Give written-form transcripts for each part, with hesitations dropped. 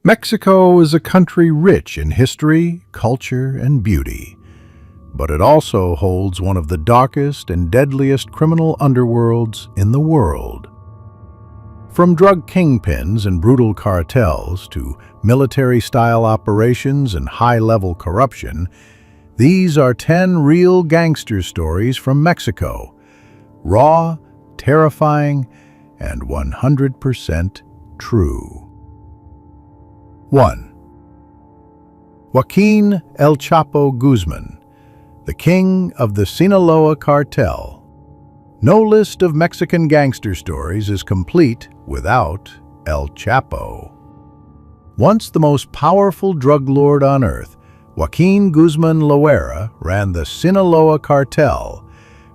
Mexico is a country rich in history, culture, and beauty, but it also holds one of the darkest and deadliest criminal underworlds in the world. From drug kingpins and brutal cartels to military-style operations and high-level corruption, these are 10 real gangster stories from Mexico, raw, terrifying, and 100% true. 1. Joaquin El Chapo Guzman, the king of the Sinaloa cartel. No list of Mexican gangster stories is complete without El Chapo. Once the most powerful drug lord on earth, Joaquin Guzman Loera ran the Sinaloa cartel,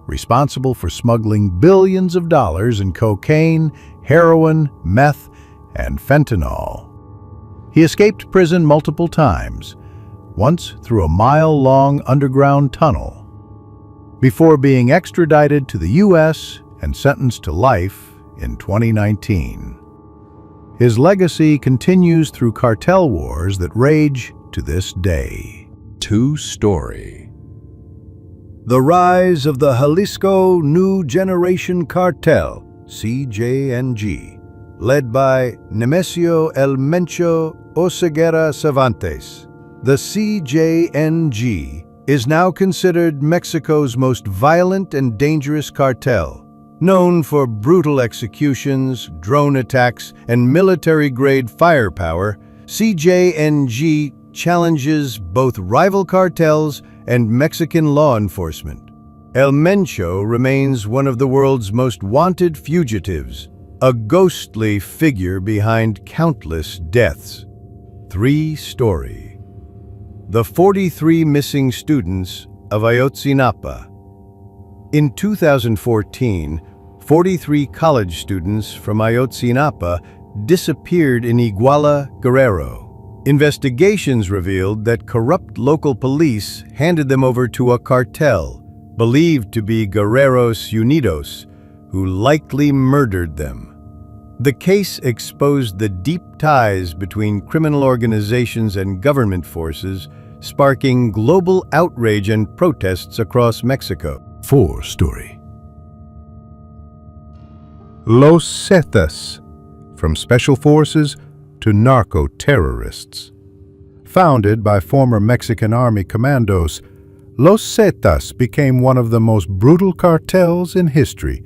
responsible for smuggling billions of dollars in cocaine, heroin, meth, and fentanyl. He escaped prison multiple times, once through a mile-long underground tunnel, before being extradited to the U.S. and sentenced to life in 2019. His legacy continues through cartel wars that rage to this day. 2 Story. The rise of the Jalisco New Generation Cartel, CJNG, led by Nemesio El Mencho Oseguera Cervantes. The CJNG is now considered Mexico's most violent and dangerous cartel, known for brutal executions, drone attacks, and military-grade firepower. CJNG challenges both rival cartels and Mexican law enforcement. El Mencho remains one of the world's most wanted fugitives, a ghostly figure behind countless deaths. 3 Story. The 43 missing students of Ayotzinapa. In 2014, 43 college students from Ayotzinapa disappeared in Iguala, Guerrero. Investigations revealed that corrupt local police handed them over to a cartel, believed to be Guerreros Unidos, who likely murdered them. The case exposed the deep ties between criminal organizations and government forces, sparking global outrage and protests across Mexico. 4 Story. Los Zetas, from special forces to narco-terrorists. Founded by former Mexican Army commandos, Los Zetas became one of the most brutal cartels in history,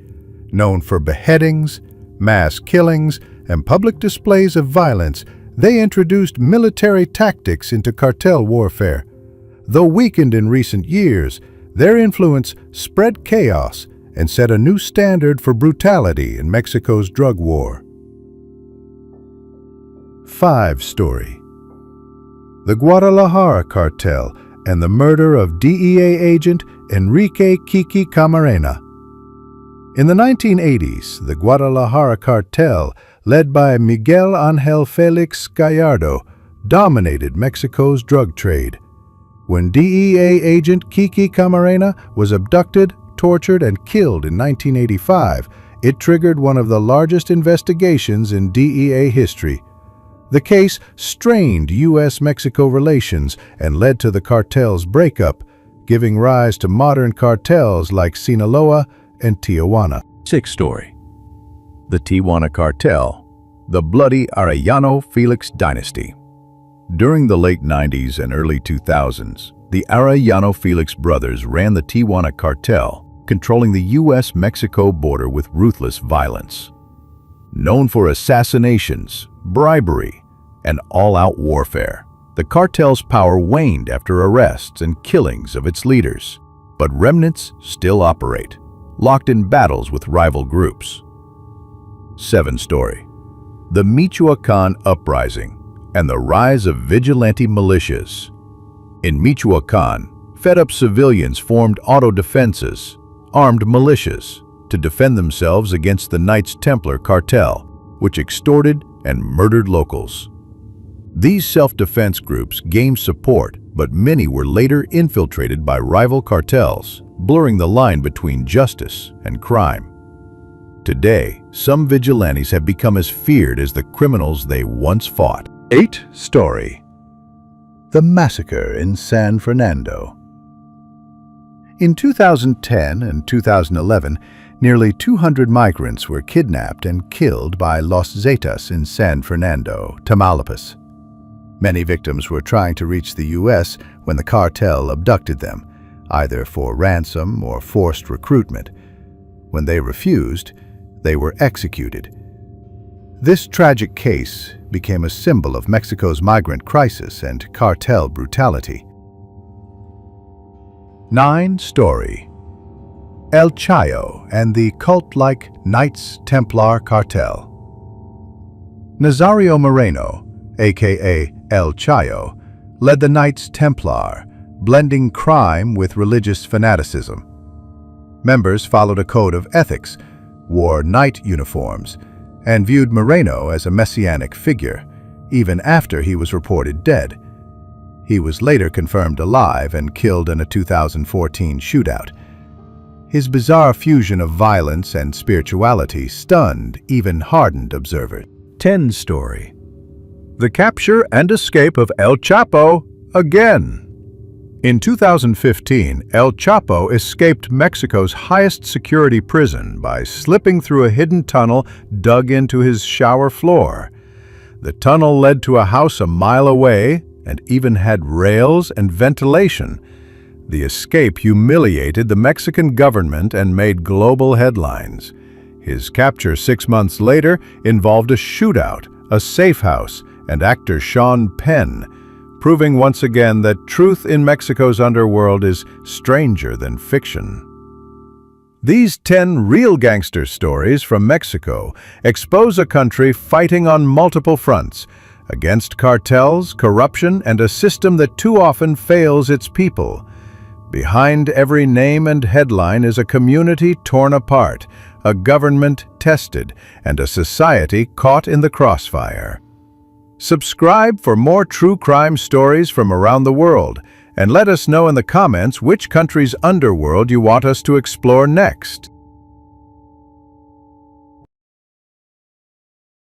known for beheadings, mass killings, and public displays of violence. They introduced military tactics into cartel warfare. Though weakened in recent years, their influence spread chaos and set a new standard for brutality in Mexico's drug war. 5 Story. The Guadalajara cartel and the murder of DEA agent Enrique Kiki Camarena. In the 1980s, the Guadalajara cartel, led by Miguel Angel Felix Gallardo, dominated Mexico's drug trade. When DEA agent Kiki Camarena was abducted, tortured, and killed in 1985, it triggered one of the largest investigations in DEA history. The case strained U.S.-Mexico relations and led to the cartel's breakup, giving rise to modern cartels like Sinaloa and Tijuana. 6 Story. The Tijuana Cartel, the bloody Arellano Felix dynasty. During the late 90s and early 2000s, the Arellano Felix brothers ran the Tijuana Cartel, controlling the U.S.-Mexico border with ruthless violence. Known for assassinations, bribery, and all-out warfare, the cartel's power waned after arrests and killings of its leaders, but remnants still operate, locked in battles with rival groups. 7 Story. The Michoacan Uprising and the rise of vigilante militias. In Michoacan, fed-up civilians formed auto-defenses, armed militias, to defend themselves against the Knights Templar cartel, which extorted and murdered locals. These self-defense groups gained support, but many were later infiltrated by rival cartels, blurring the line between justice and crime. Today, some vigilantes have become as feared as the criminals they once fought. 8 Story. The Massacre in San Fernando. In 2010 and 2011, nearly 200 migrants were kidnapped and killed by Los Zetas in San Fernando, Tamaulipas. Many victims were trying to reach the U.S. when the cartel abducted them, either for ransom or forced recruitment. When they refused, they were executed. This tragic case became a symbol of Mexico's migrant crisis and cartel brutality. 9 Story. El Chayo and the cult-like Knights Templar Cartel. Nazario Moreno, aka El Chayo, led the Knights Templar, blending crime with religious fanaticism. Members followed a code of ethics, wore knight uniforms, and viewed Moreno as a messianic figure, even after he was reported dead. He was later confirmed alive and killed in a 2014 shootout. His bizarre fusion of violence and spirituality stunned even hardened observers. 10 Story. The Capture and Escape of El Chapo again. In 2015, El Chapo escaped Mexico's highest security prison by slipping through a hidden tunnel dug into his shower floor. The tunnel led to a house a mile away and even had rails and ventilation. The escape humiliated the Mexican government and made global headlines. His capture 6 months later involved a shootout, a safe house, and actor Sean Penn, proving once again that truth in Mexico's underworld is stranger than fiction. These 10 real gangster stories from Mexico expose a country fighting on multiple fronts, against cartels, corruption, and a system that too often fails its people. Behind every name and headline is a community torn apart, a government tested, and a society caught in the crossfire. Subscribe for more true crime stories from around the world, and let us know in the comments which country's underworld you want us to explore next.